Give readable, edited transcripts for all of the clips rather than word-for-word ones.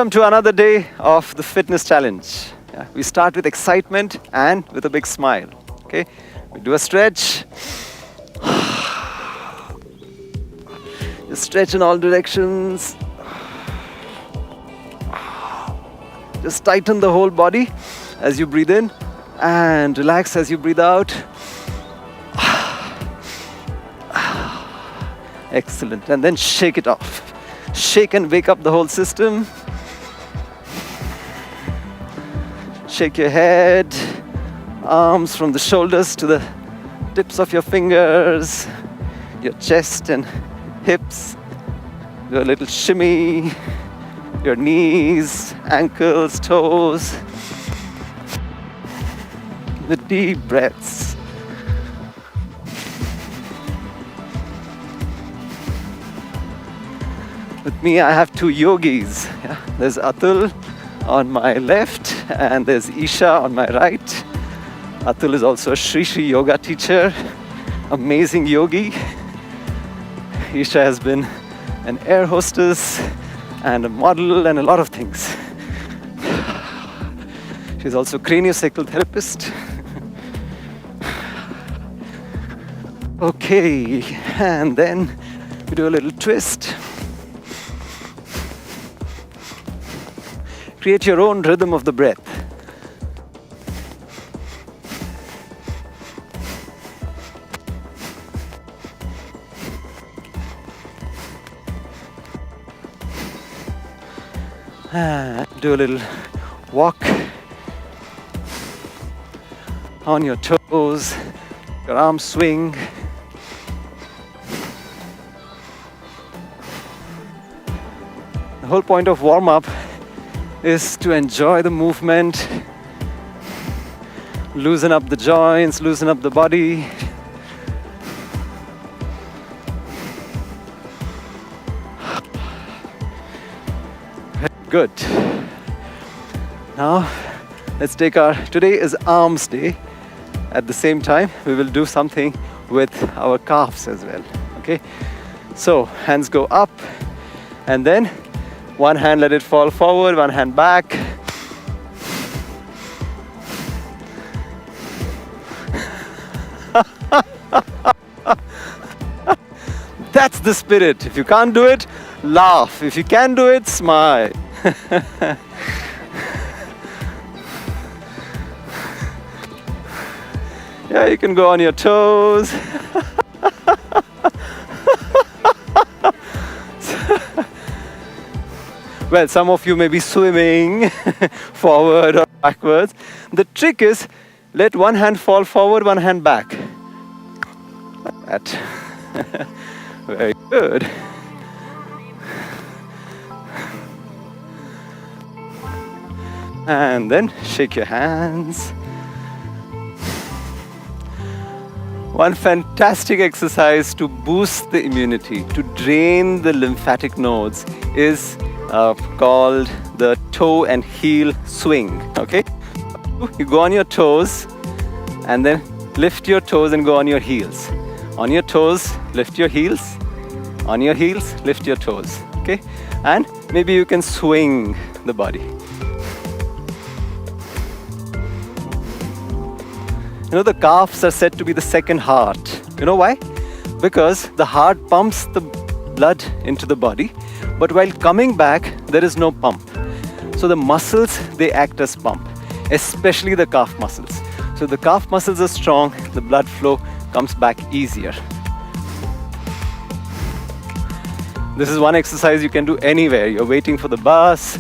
Welcome to another day of the fitness challenge. Yeah, we start with excitement and with a big smile. Okay, we do a stretch. Just stretch in all directions. Just tighten the whole body as you breathe in and relax as you breathe out. Excellent. And then shake it off. Shake and wake up the whole system. Shake your head, arms from the shoulders to the tips of your fingers, your chest and hips. Do a little shimmy, your knees, ankles, toes. The deep breaths. With me, I have two yogis. Yeah? There's Atul on my left and there's Isha on my right. Atul is also a Shri Shri yoga teacher, amazing yogi. Isha has been an air hostess and a model and a lot of things. She's also a craniosacral therapist. Okay, and then we do a little twist. Create your own rhythm of the breath. Do a little walk on your toes, your arms swing. The whole point of warm-up is to enjoy the movement, loosen up the joints, loosen up the body. Very good. Now, let's take today is arms day. At the same time, we will do something with our calves as well, okay? So, hands go up and then one hand let it fall forward, one hand back. That's the spirit. If you can't do it, laugh. If you can do it, smile. Yeah, you can go on your toes. Well, some of you may be swimming forward or backwards. The trick is, let one hand fall forward, one hand back. Like that. Very good. And then shake your hands. One fantastic exercise to boost the immunity, to drain the lymphatic nodes is called the toe and heel swing. Okay, you go on your toes and then lift your toes and go on your heels. On your toes, lift your heels. On your heels, lift your toes. Okay, and maybe you can swing the body. You know, the calves are said to be the second heart. You know why? Because the heart pumps the blood into the body, but while coming back, there is no pump. So the muscles, they act as pump, especially the calf muscles. So the calf muscles are strong, the blood flow comes back easier. This is one exercise you can do anywhere. You're waiting for the bus,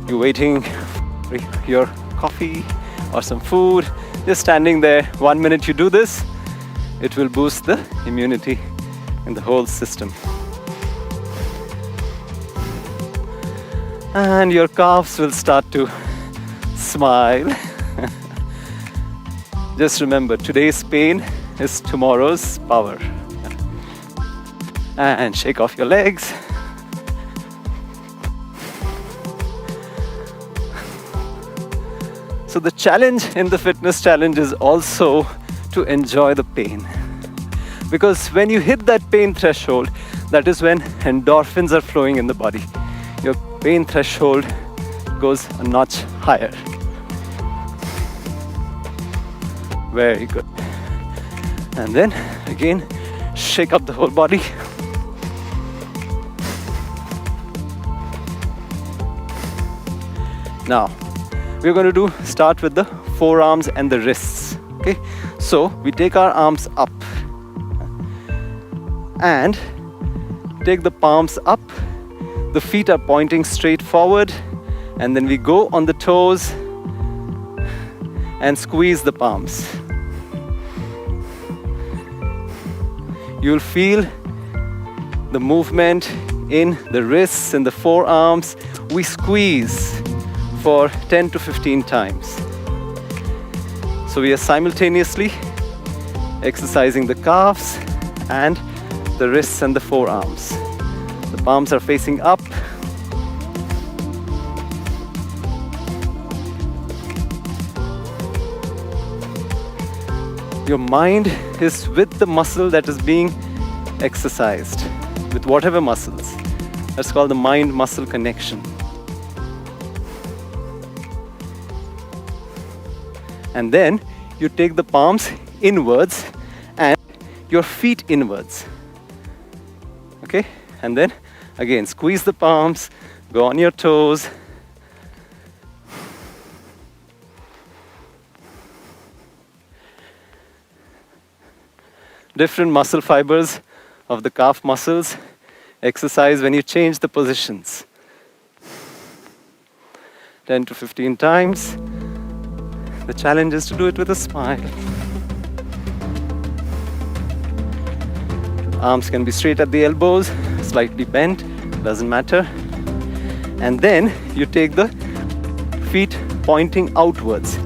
you're waiting for your coffee or some food, just standing there. 1 minute you do this, it will boost the immunity in the whole system. And your calves will start to smile. Just remember, today's pain is tomorrow's power. And shake off your legs. So the challenge in the fitness challenge is also to enjoy the pain. Because when you hit that pain threshold, that is when endorphins are flowing in the body. Your pain threshold goes a notch higher. Very good. And then again, shake up the whole body. Now, we're going to start with the forearms and the wrists. Okay, so we take our arms up and take the palms up. The feet are pointing straight forward, and then we go on the toes and squeeze the palms. You'll feel the movement in the wrists and the forearms. We squeeze for 10 to 15 times. So we are simultaneously exercising the calves and the wrists and the forearms. The palms are facing up. Your mind is with the muscle that is being exercised, with whatever muscles. That's called the mind-muscle connection. And then you take the palms inwards and your feet inwards. Okay? And then again, squeeze the palms, go on your toes. Different muscle fibers of the calf muscles exercise when you change the positions. 10 to 15 times. The challenge is to do it with a smile. Arms can be straight at the elbows, slightly bent, doesn't matter. And then you take the feet pointing outwards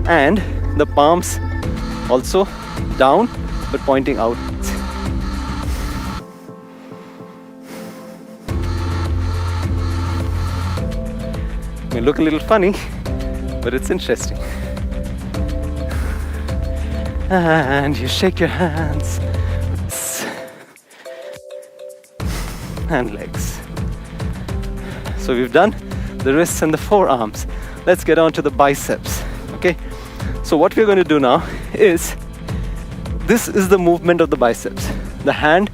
and the palms also down but pointing outwards. It may look a little funny, but it's interesting. And you shake your hands and legs. So we've done the wrists and the forearms. Let's get on to the biceps. Okay? So what we're going to do now is, this is the movement of the biceps. The hand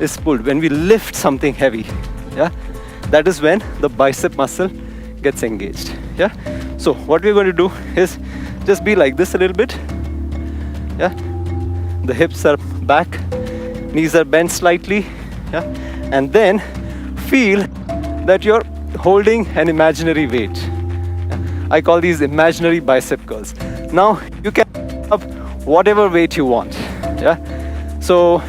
is pulled when we lift something heavy. Yeah? That is when the bicep muscle gets engaged. Yeah? So what we're going to do is just be like this a little bit. Yeah? The hips are back, knees are bent slightly. Yeah? And then feel that you're holding an imaginary weight. Yeah? I call these imaginary bicep curls. Now you can up whatever weight you want. Yeah? So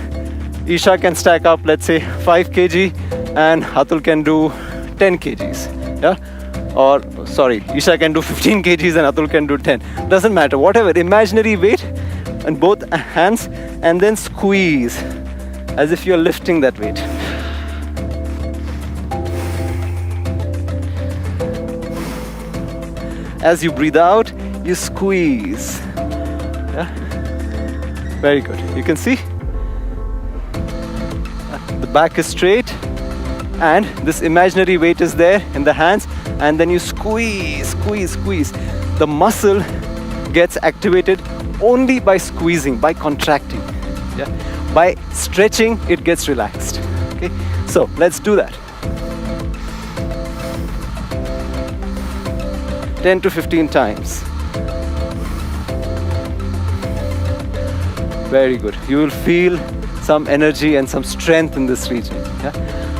Isha can stack up, let's say 5 kg and Atul can do 10 kgs. Yeah? Or sorry, Isha can do 15 kgs and Atul can do 10. Doesn't matter, whatever, imaginary weight in both hands, and then squeeze as if you're lifting that weight. As you breathe out, you squeeze. Yeah? Very good. You can see the back is straight and this imaginary weight is there in the hands, and then you squeeze, squeeze, squeeze. The muscle gets activated only by squeezing, by contracting. Yeah? By stretching, it gets relaxed. Okay? So let's do that. 10 to 15 times. Very good. You will feel some energy and some strength in this region. Yeah?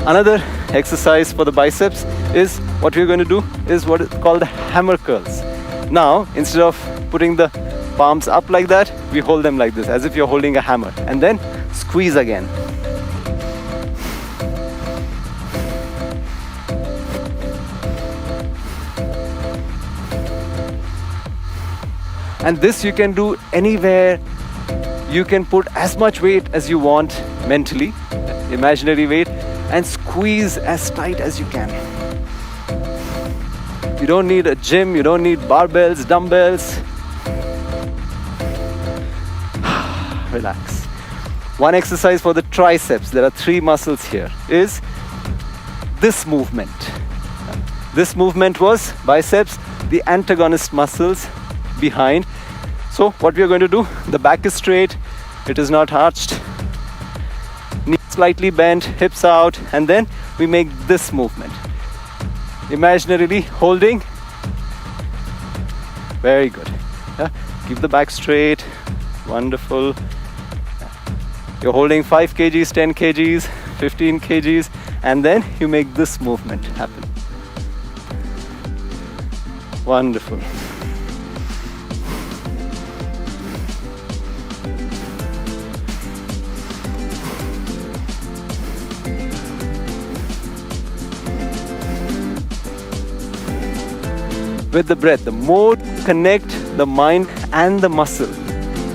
Another exercise for the biceps is, what we're going to do is what is called the hammer curls. Now, instead of putting the palms up like that, we hold them like this, as if you're holding a hammer, and then squeeze again. And this you can do anywhere. You can put as much weight as you want mentally, imaginary weight, and squeeze as tight as you can. You don't need a gym, you don't need barbells, dumbbells. Relax. One exercise for the triceps, there are 3 muscles here, is this movement. This movement was biceps, the antagonist muscles behind. So what we are going to do, the back is straight, it is not arched, knees slightly bent, hips out, and then we make this movement. Imaginarily holding. Very good. Yeah. Keep the back straight. Wonderful. You're holding 5 kgs, 10 kgs, 15 kgs, and then you make this movement happen. Wonderful. With the breath, the more you connect the mind and the muscle,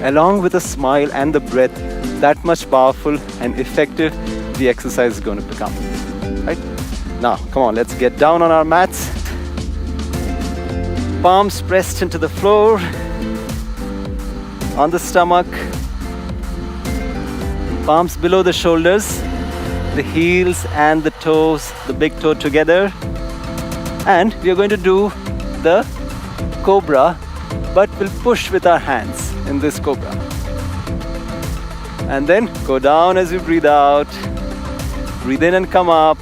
along with a smile and the breath, that much powerful and effective the exercise is going to become. Right? Now, come on, let's get down on our mats. Palms pressed into the floor, on the stomach, palms below the shoulders, the heels and the toes, the big toe together. And we are going to do the cobra, but we'll push with our hands in this cobra. And then go down as you breathe out. Breathe in and come up.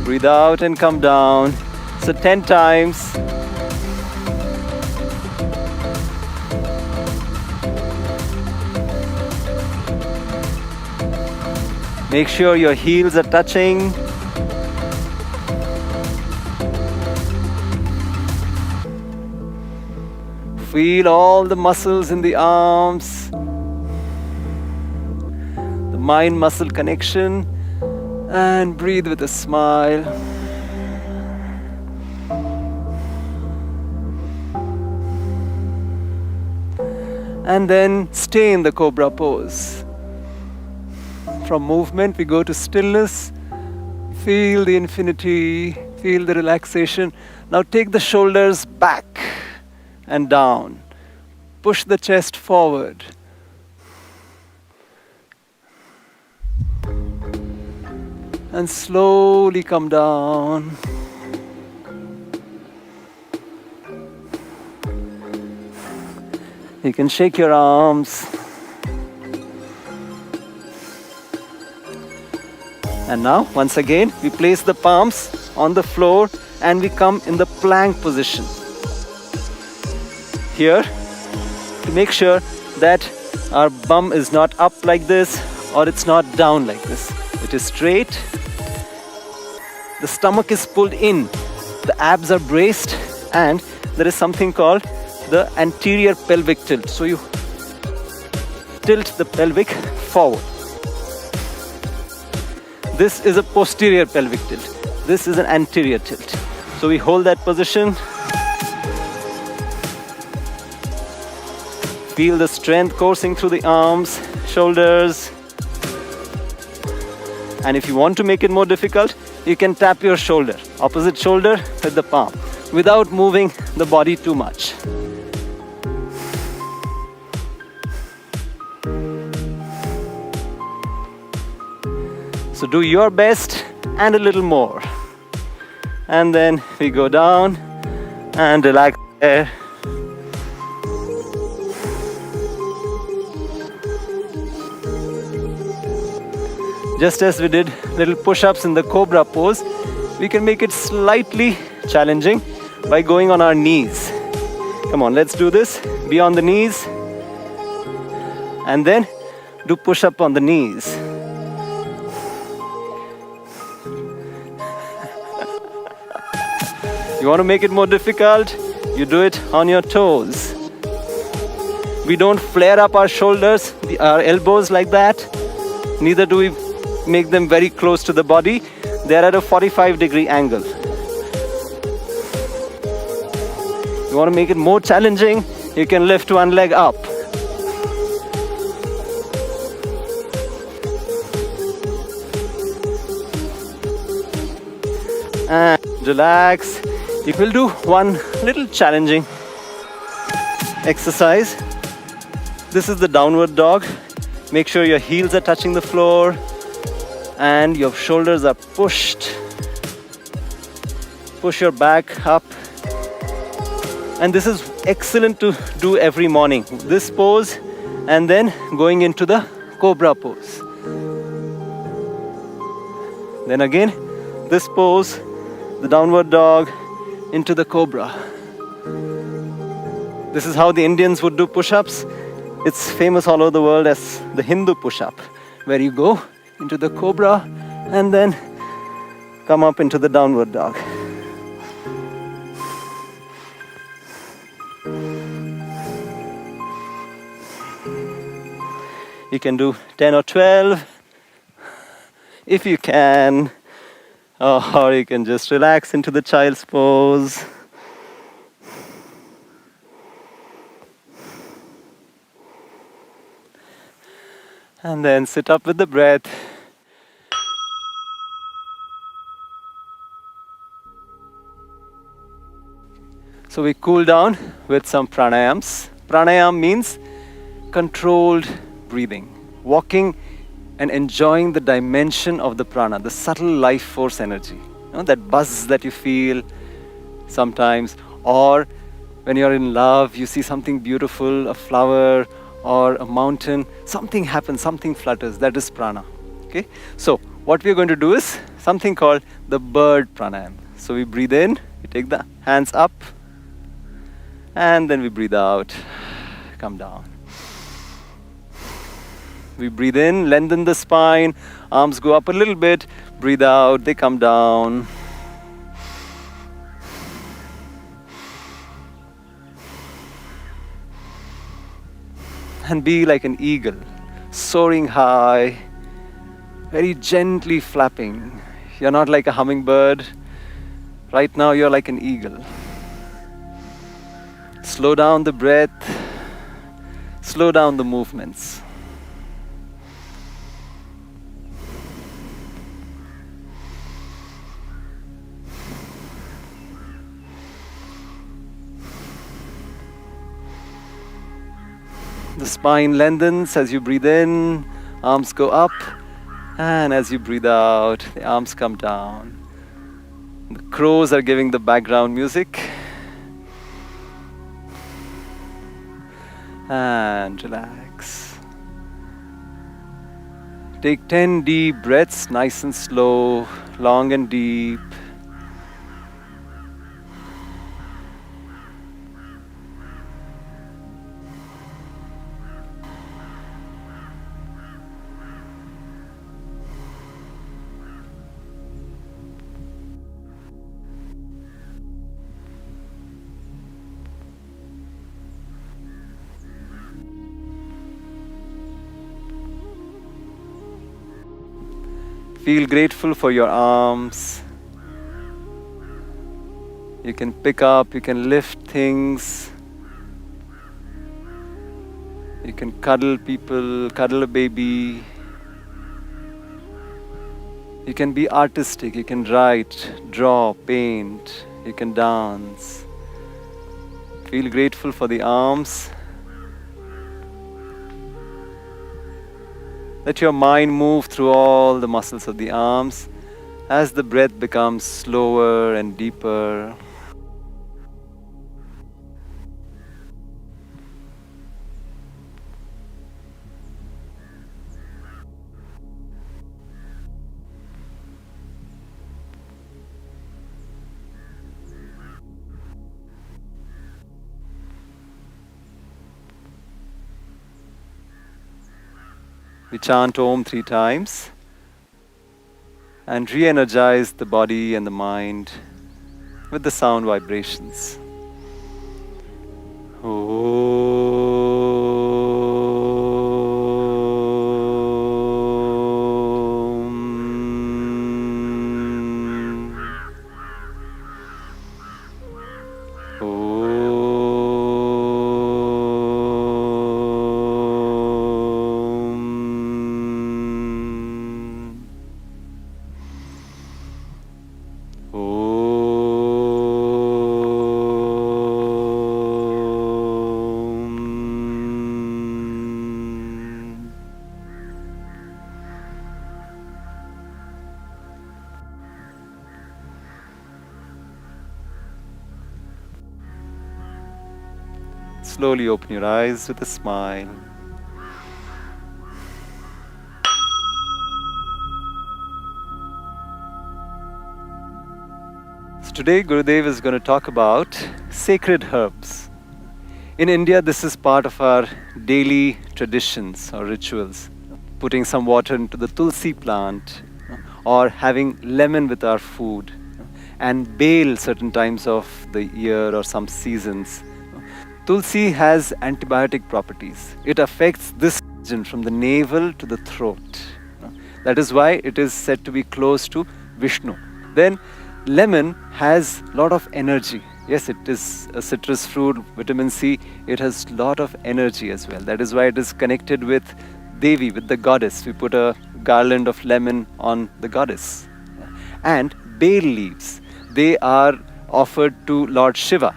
Breathe out and come down. So 10 times. Make sure your heels are touching. Feel all the muscles in the arms, the mind-muscle connection, and breathe with a smile. And then stay in the cobra pose. From movement, we go to stillness. Feel the infinity, feel the relaxation. Now take the shoulders back and down. Push the chest forward. And slowly come down. You can shake your arms. And now, once again, we place the palms on the floor and we come in the plank position. Here, to make sure that our bum is not up like this or it's not down like this. It is straight. The stomach is pulled in. The abs are braced, and there is something called the anterior pelvic tilt. So you tilt the pelvic forward. This is a posterior pelvic tilt. This is an anterior tilt. So we hold that position. Feel the strength coursing through the arms, shoulders. And if you want to make it more difficult, you can tap your shoulder, opposite shoulder with the palm, without moving the body too much. So do your best and a little more. And then we go down and relax there. Just as we did little push-ups in the cobra pose, we can make it slightly challenging by going on our knees. Come on, let's do this. Be on the knees. And then do push-up on the knees. You want to make it more difficult? You do it on your toes. We don't flare up our shoulders, our elbows like that. Neither do we make them very close to the body. They're at a 45-degree angle. You want to make it more challenging? You can lift one leg up. And relax. You will do one little challenging exercise. This is the downward dog. Make sure your heels are touching the floor and your shoulders are pushed push your back up. And this is excellent to do every morning. This pose and then going into the cobra pose. Then again, this pose, the downward dog into the cobra. This is how the Indians would do push-ups. It's famous all over the world as the Hindu push-up, where you go into the cobra and then come up into the downward dog. You can do 10 or 12 if you can, or you can just relax into the child's pose. And then sit up with the breath. So we cool down with some pranayams. Pranayam means controlled breathing, walking and enjoying the dimension of the prana, the subtle life force energy. You know, that buzz that you feel sometimes, or when you're in love, you see something beautiful, a flower or a mountain, something happens, something flutters, that is prana. Okay? So what we're going to do is something called the bird pranayam. So we breathe in, we take the hands up, and then we breathe out, come down. We breathe in, lengthen the spine, arms go up a little bit, breathe out, they come down. And be like an eagle, soaring high, very gently flapping. You're not like a hummingbird. Right now you're like an eagle. Slow down the breath, slow down the movements. The spine lengthens as you breathe in, arms go up, and as you breathe out, the arms come down. The crows are giving the background music. And relax. Take 10 deep breaths, nice and slow, long and deep. Feel grateful for your arms. You can pick up, you can lift things. You can cuddle people, cuddle a baby. You can be artistic, you can write, draw, paint, you can dance. Feel grateful for the arms. Let your mind move through all the muscles of the arms as the breath becomes slower and deeper. We chant Om 3 times and re-energize the body and the mind with the sound vibrations. slowly open your eyes with a smile. So today, Gurudev is going to talk about sacred herbs. In India, this is part of our daily traditions or rituals. Putting some water into the tulsi plant, or having lemon with our food, and bail certain times of the year or some seasons. Tulsi has antibiotic properties. It affects this region from the navel to the throat. That is why it is said to be close to Vishnu. Then lemon has a lot of energy. Yes, it is a citrus fruit, vitamin C. It has a lot of energy as well. That is why it is connected with Devi, with the goddess. We put a garland of lemon on the goddess. And bael leaves, they are offered to Lord Shiva.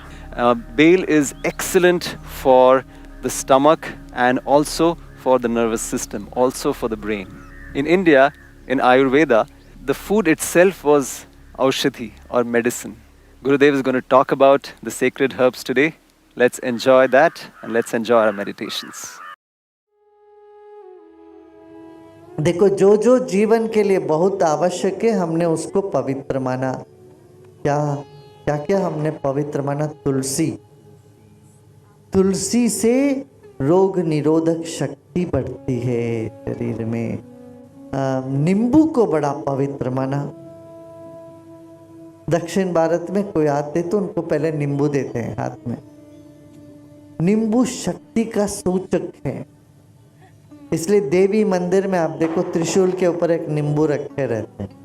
Bael is excellent for the stomach and also for the nervous system, also for the brain. In India, in Ayurveda, the food itself was aushadhi or medicine. Gurudev is going to talk about the sacred herbs today. Let's enjoy that and let's enjoy our meditations. देखो, जो जो जीवन के लिए बहुत आवश्यक है हमने उसको पवित्र माना। क्या क्या क्या हमने पवित्र माना? तुलसी। तुलसी से रोग निरोधक शक्ति बढ़ती है शरीर में। नींबू को बड़ा पवित्र माना। दक्षिण भारत में कोई आते तो उनको पहले नींबू देते हैं हाथ में। नींबू शक्ति का सूचक है, इसलिए देवी मंदिर में आप देखो त्रिशूल के ऊपर एक नींबू रखे रहते हैं।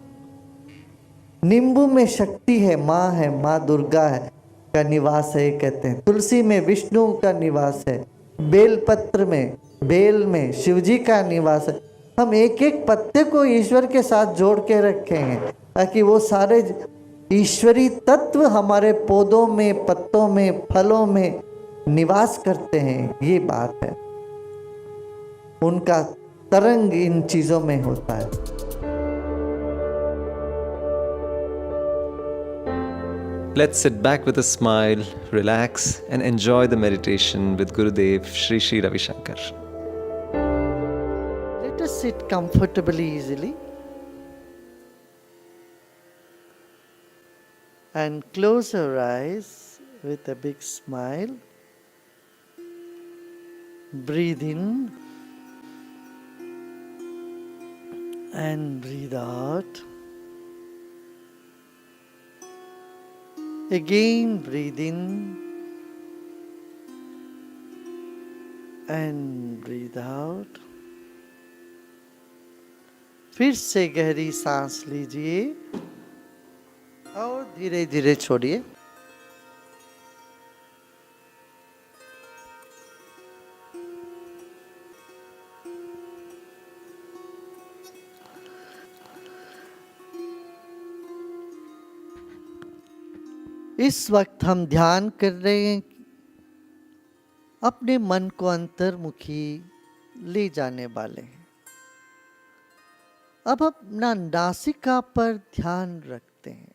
नींबू में शक्ति है, माँ दुर्गा है का निवास है कहते हैं। तुलसी में विष्णु का निवास है। बेल में शिव जी का निवास है। हम एक एक पत्ते को ईश्वर के साथ जोड़ के रखे हैं ताकि वो सारे ईश्वरी तत्व हमारे पौधों में, पत्तों में, फलों में निवास करते हैं। ये बात है, उनका तरंग इन चीजों में होता है। Let's sit back with a smile, relax and enjoy the meditation with Gurudev Shri Shri Ravi Shankar. Let us sit comfortably, easily, and close our eyes with a big smile. Breathe in and breathe out. Again breathe in and breathe out. फिर से गहरी सांस लीजिए और धीरे धीरे छोड़िए। इस वक्त हम ध्यान कर रहे हैं, अपने मन को अंतर्मुखी ले जाने वाले हैं। अब अपना नासिका पर ध्यान रखते हैं।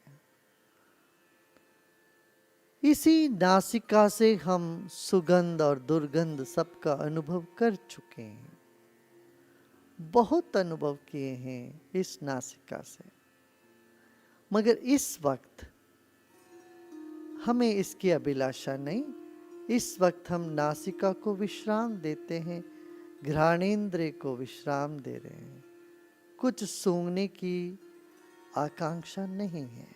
इसी नासिका से हम सुगंध और दुर्गंध सबका अनुभव कर चुके हैं, बहुत अनुभव किए हैं इस नासिका से। मगर इस वक्त हमें इसकी अभिलाषा नहीं। इस वक्त हम नासिका को विश्राम देते हैं, घ्राणेंद्रिय को विश्राम दे रहे हैं। कुछ सूंघने की आकांक्षा नहीं है।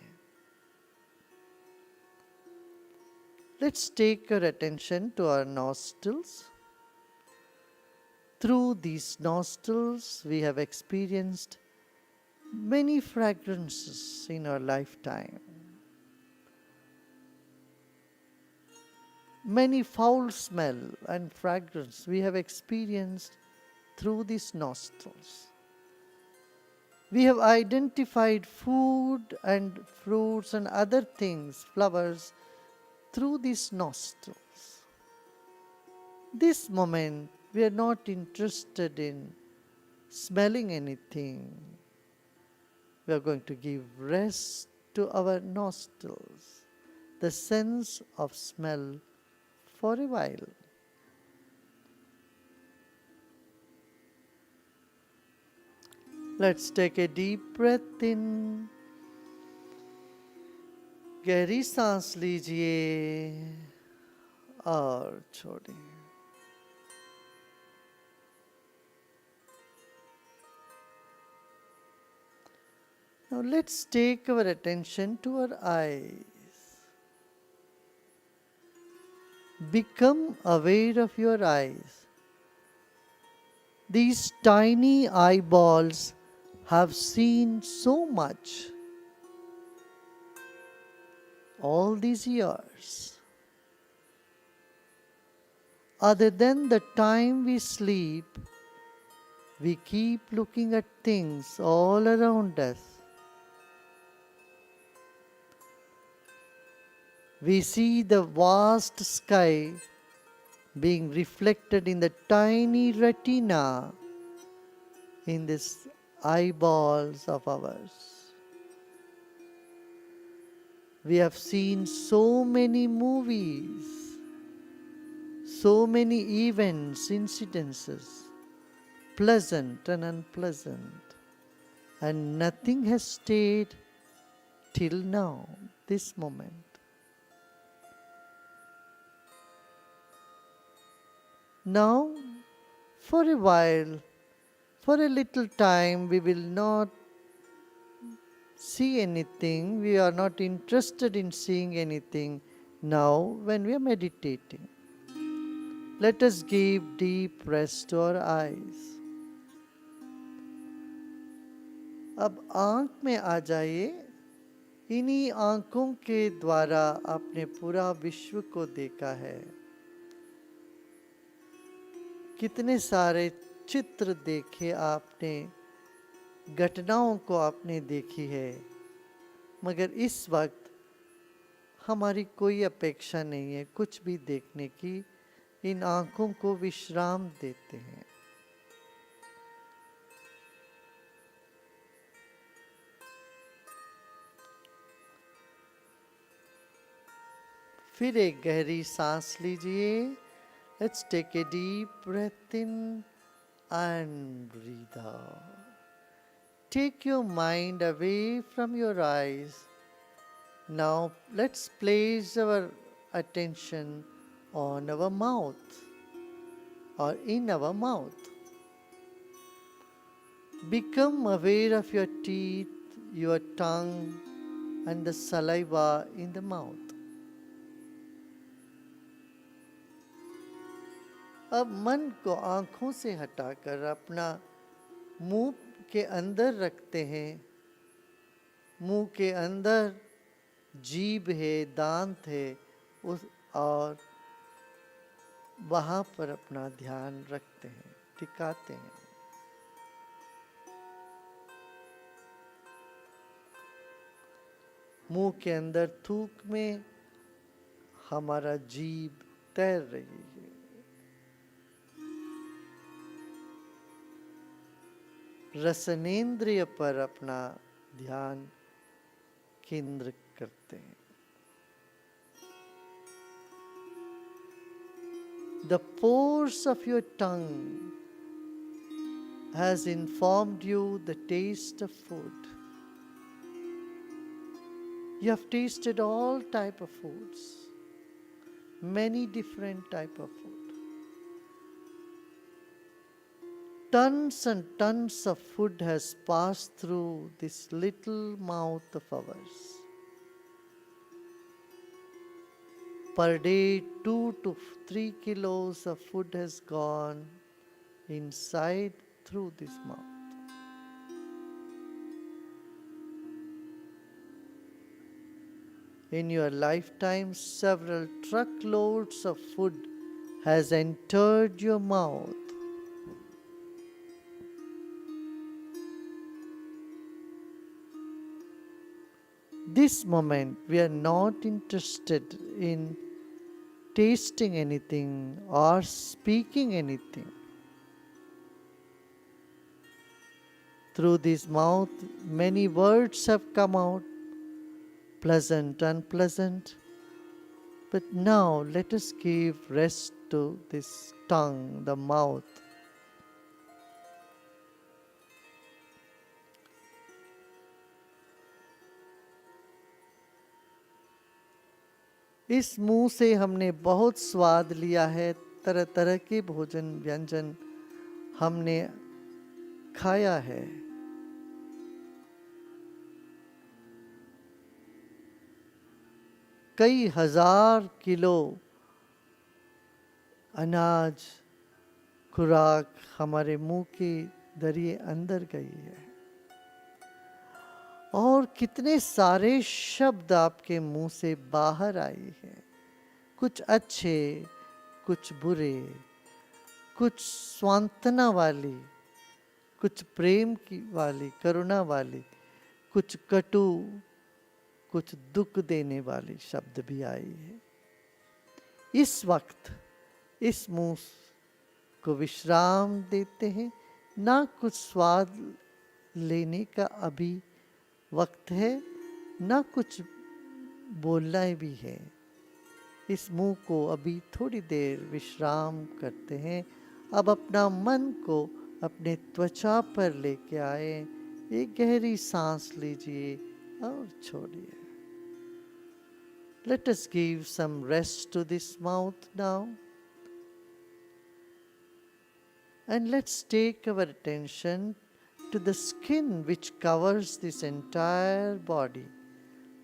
Let's take our attention to our nostrils. Through these nostrils, we have experienced many fragrances in our lifetime. Many foul smell and fragrance we have experienced through these nostrils. We have identified food and fruits and other things, flowers, through these nostrils. This moment, we are not interested in smelling anything. We are going to give rest to our nostrils, the sense of smell for a while. Let's take a deep breath in. गहरी सांस लीजिए और छोड़िए. Now let's take our attention to our eyes. Become aware of your eyes. These tiny eyeballs have seen so much all these years. Other than the time we sleep, we keep looking at things all around us. We see the vast sky being reflected in the tiny retina in these eyeballs of ours. We have seen so many movies, so many events, incidences, pleasant and unpleasant, and nothing has stayed till now, this moment. Now, for a while, for a little time, we will not see anything. We are not interested in seeing anything now when we are meditating. Let us give deep rest to our eyes. अब आंख में आ जाइए. इन्हीं आंखों के द्वारा आपने पूरा विश्व को देखा है. कितने सारे चित्र देखे आपने, घटनाओं को आपने देखी है, मगर इस वक्त हमारी कोई अपेक्षा नहीं है कुछ भी देखने की. इन आंखों को विश्राम देते हैं. फिर एक गहरी सांस लीजिए. Let's take a deep breath in and breathe out. Take your mind away from your eyes. Now let's place our attention on our mouth or in our mouth. Become aware of your teeth, your tongue, and the saliva in the mouth. अब मन को आँखों से हटाकर अपना मुंह के अंदर रखते हैं. मुंह के अंदर जीभ है, दांत है, और वहाँ पर अपना ध्यान रखते हैं, टिकाते हैं. मुंह के अंदर थूक में हमारा जीभ तैर रही है. रसनेंद्रिय पर अपना ध्यान केंद्र करते हैं. The pores of your tongue has informed you the taste of food. You have tasted all type of foods, many different type of food. Tons and tons of food has passed through this little mouth of ours. Per day, 2 to 3 kilos of food has gone inside through this mouth. In your lifetime, several truckloads of food has entered your mouth. This moment, we are not interested in tasting anything or speaking anything. Through this mouth, many words have come out, pleasant, unpleasant. But now, let us give rest to this tongue, the mouth. इस मुंह से हमने बहुत स्वाद लिया है, तरह तरह के भोजन व्यंजन हमने खाया है। कई हजार किलो अनाज खुराक हमारे मुंह के दरिए अंदर गई है, और कितने सारे शब्द आपके मुंह से बाहर आए हैं, कुछ अच्छे, कुछ बुरे, कुछ सांत्वना वाली, कुछ प्रेम की वाली, करुणा वाली, कुछ कटु, कुछ दुख देने वाली शब्द भी आई है। इस वक्त इस मुंह को विश्राम देते हैं, ना कुछ स्वाद लेने का अभी वक्त है, ना कुछ बोलना भी है। इस मुंह को अभी थोड़ी देर विश्राम करते हैं। अब अपना मन को अपने त्वचा पर लेके आए, एक गहरी सांस लीजिए और छोड़िए। Let us give some rest to this mouth now. And let's take our attention to the skin which covers this entire body.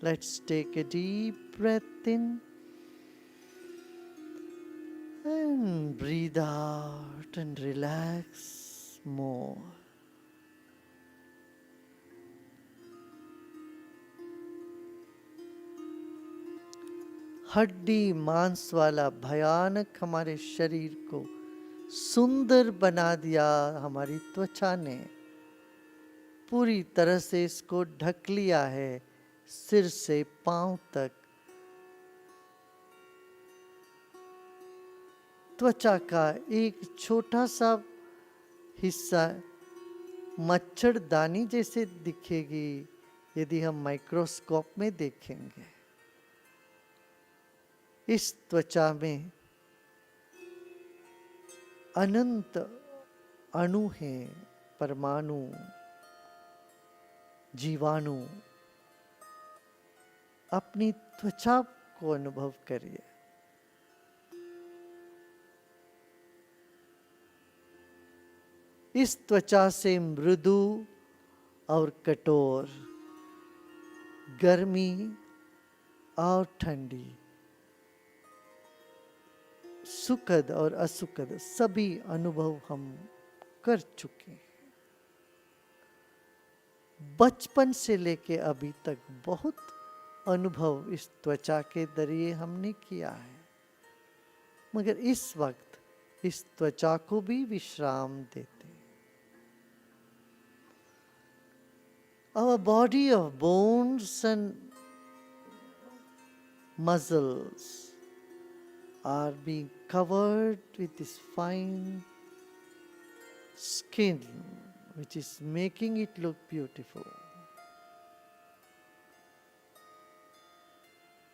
Let's take a deep breath in and breathe out and relax more. हड्डी मांस वाला भयानक हमारे शरीर को सुंदर बना दिया हमारी त्वचा ने, पूरी तरह से इसको ढक लिया है, सिर से पांव तक। त्वचा का एक छोटा सा हिस्सा मच्छरदानी जैसे दिखेगी यदि हम माइक्रोस्कोप में देखेंगे। इस त्वचा में अनंत अणु हैं, परमाणु, जीवाणु। अपनी त्वचा को अनुभव करिए। इस त्वचा से मृदु और कठोर, गर्मी और ठंडी, सुखद और असुखद सभी अनुभव हम कर चुके हैं। बचपन से लेके अभी तक बहुत अनुभव इस त्वचा के जरिए हमने किया है, मगर इस वक्त इस त्वचा को भी विश्राम देते हैं। Our body of bones and muscles are being covered with this fine skin, which is making it look beautiful.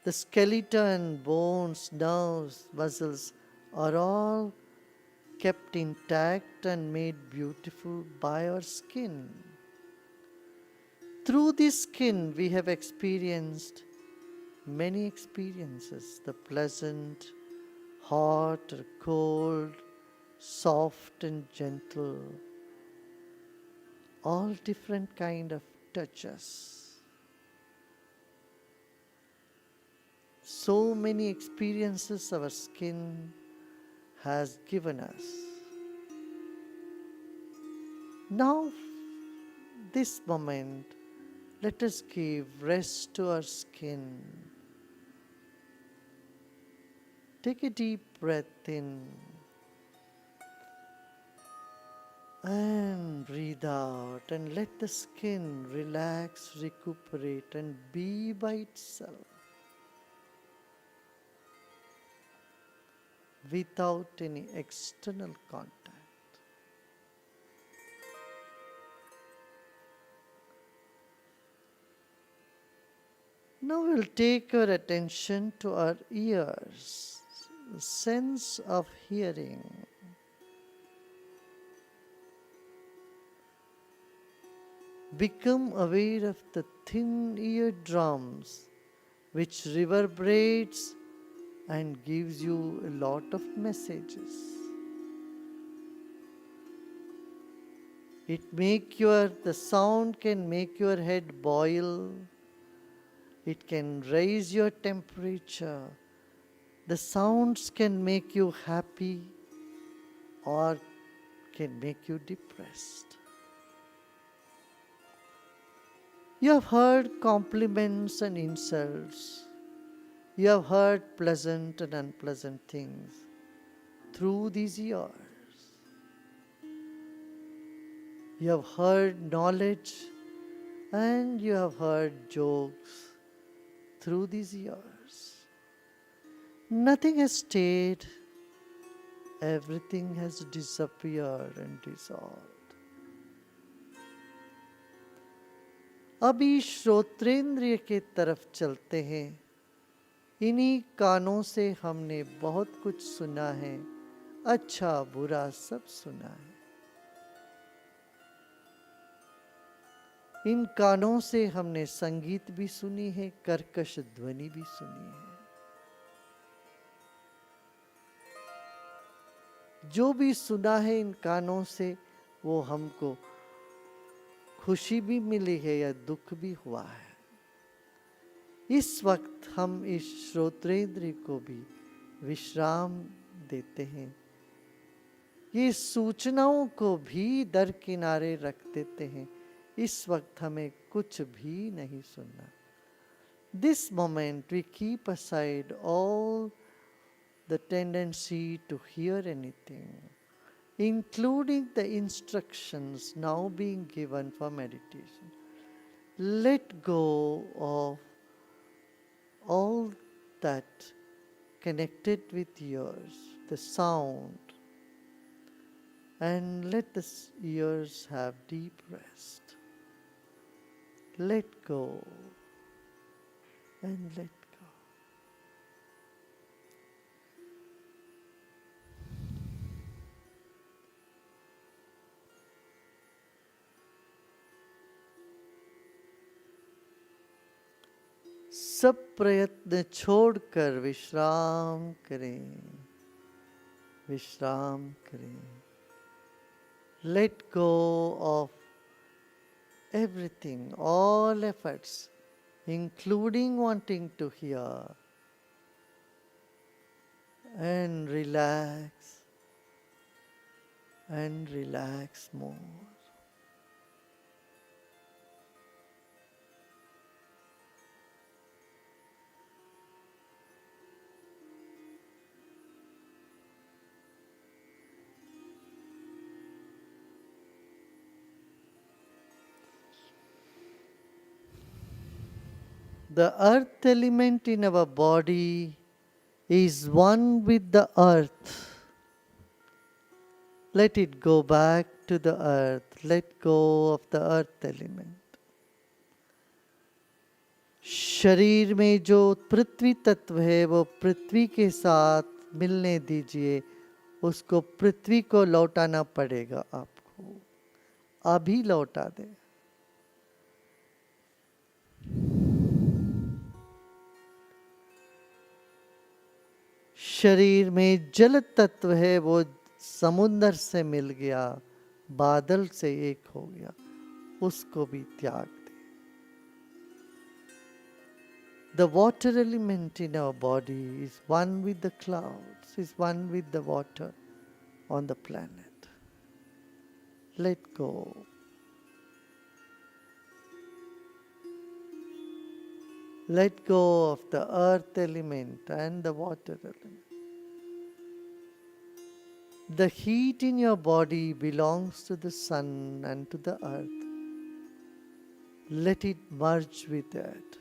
The skeleton, bones, nerves, muscles are all kept intact and made beautiful by our skin. Through this skin, we have experienced many experiences, the pleasant, hot or cold, soft and gentle, all different kind of touches. So many experiences our skin has given us. Now, this moment, let us give rest to our skin. Take a deep breath in and breathe out, and let the skin relax, recuperate, and be by itself without any external contact. Now we'll take our attention to our ears, the sense of hearing. Become aware of the thin eardrums which reverberates and gives you a lot of messages. The sound can make your head boil. It can raise your temperature. The sounds can make you happy or can make you depressed. You have heard compliments and insults. You have heard pleasant and unpleasant things through these years. You have heard knowledge and you have heard jokes through these years. Nothing has stayed. Everything has disappeared and dissolved. अभी श्रोत्रेंद्रिय के तरफ चलते हैं। इन्हीं कानों से हमने बहुत कुछ सुना है, अच्छा बुरा सब सुना है। इन कानों से हमने संगीत भी सुनी है, कर्कश ध्वनि भी सुनी है। जो भी सुना है इन कानों से वो हमको खुशी भी मिली है या दुख भी हुआ है। इस वक्त हम इस श्रोत्रेंद्रिय को भी विश्राम देते हैं। ये सूचनाओं को भी दरकिनारे रख देते हैं। इस वक्त हमें कुछ भी नहीं सुनना। This moment we keep aside all the tendency to hear anything, including the instructions now being given for meditation. Let go of all that connected with ears, the sound, and let the ears have deep rest. Let go and let go. सब प्रयत्न छोड़कर विश्राम करें, विश्राम करें। Let go of everything, all efforts, including wanting to hear, and relax more. The earth element in our body is one with the earth. Let it go back to the earth. Let go of the earth element. शरीर में जो पृथ्वी तत्व है वो पृथ्वी के साथ मिलने दीजिए। उसको पृथ्वी को लौटाना पड़ेगा आपको। अभी लौटा दें। शरीर में जल तत्व है वो समुद्र से मिल गया, बादल से एक हो गया, उसको भी त्याग दे। The water element in our body is one with the clouds, is one with the water on the planet. Let go. Let go of the earth element and the water element. The heat in your body belongs to the sun and to the earth. Let it merge with that.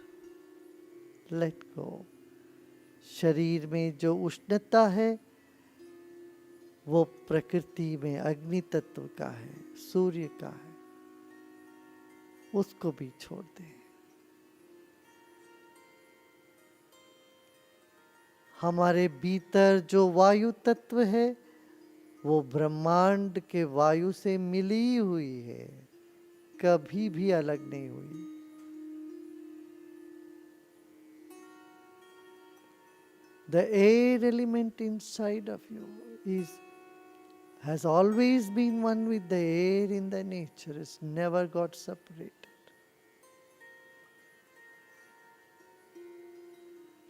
Let go. शरीर में जो उष्णता है वो प्रकृति में अग्नि तत्व का है, सूर्य का है, उसको भी छोड़ दें। हमारे भीतर जो वायु तत्व है वो ब्रह्मांड के वायु से मिली हुई है, कभी भी अलग नहीं हुई। The air element inside of you has always been one with the air in the nature. It's never got separated.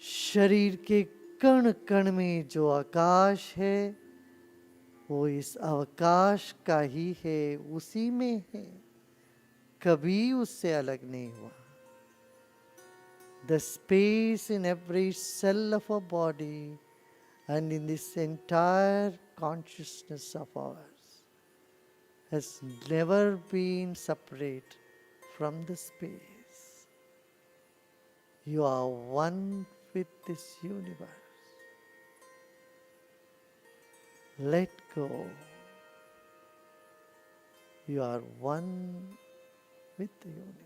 शरीर के कण कण में जो आकाश है वो इस अवकाश का ही है, उसी में है, कभी उससे अलग नहीं हुआ. The space in every cell of our body and in this entire consciousness of ours has never been separate from the space. You are one with this universe. Let go. You are one with the universe.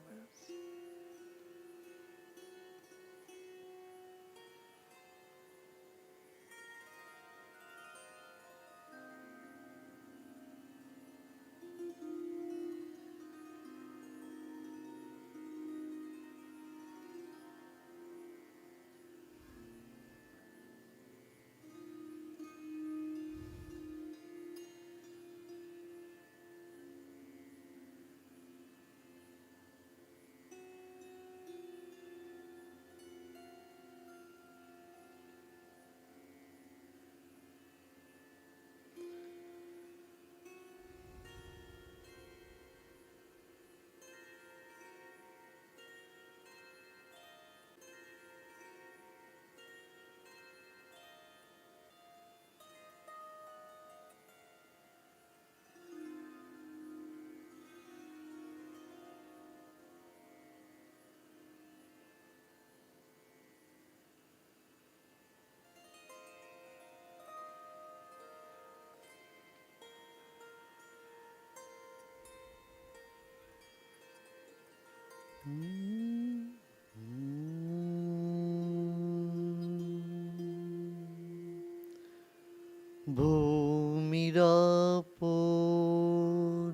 भूमिरापो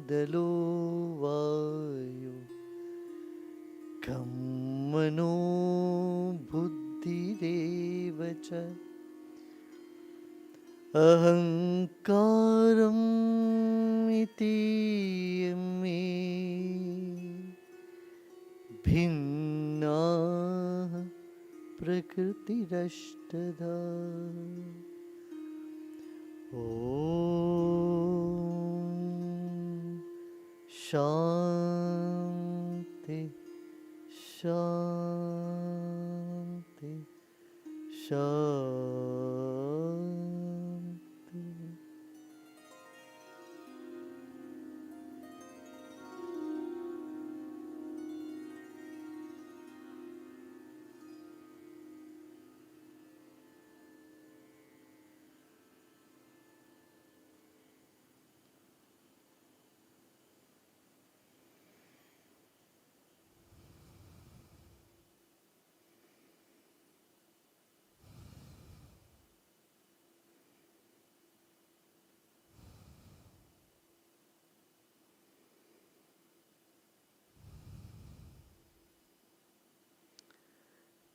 दलो वायु खं मनो बुद्धिरेव च अहंकारम् इति मे भिन्ना प्रकृतिरष्टधा. ओम शांति शांति शांति.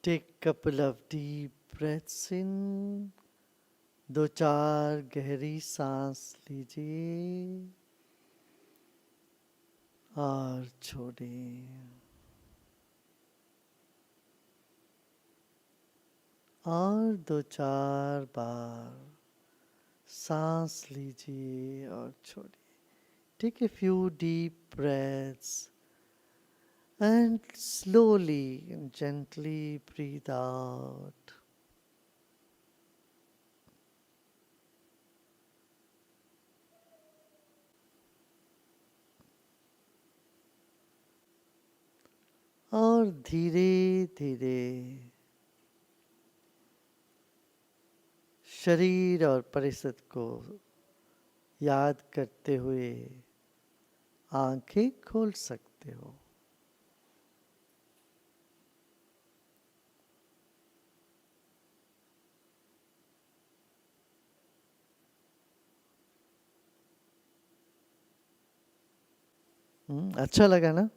Take a couple of deep breaths in. 2-4 गहरी सांस लीजिए और छोड़िए. और 2-4 बार सांस लीजिए और छोड़िए. Take a few deep breaths and slowly and gently breathe out. और धीरे धीरे शरीर और परिषद को याद करते हुए आंखें खोल सकते हो. अच्छा लगा ना?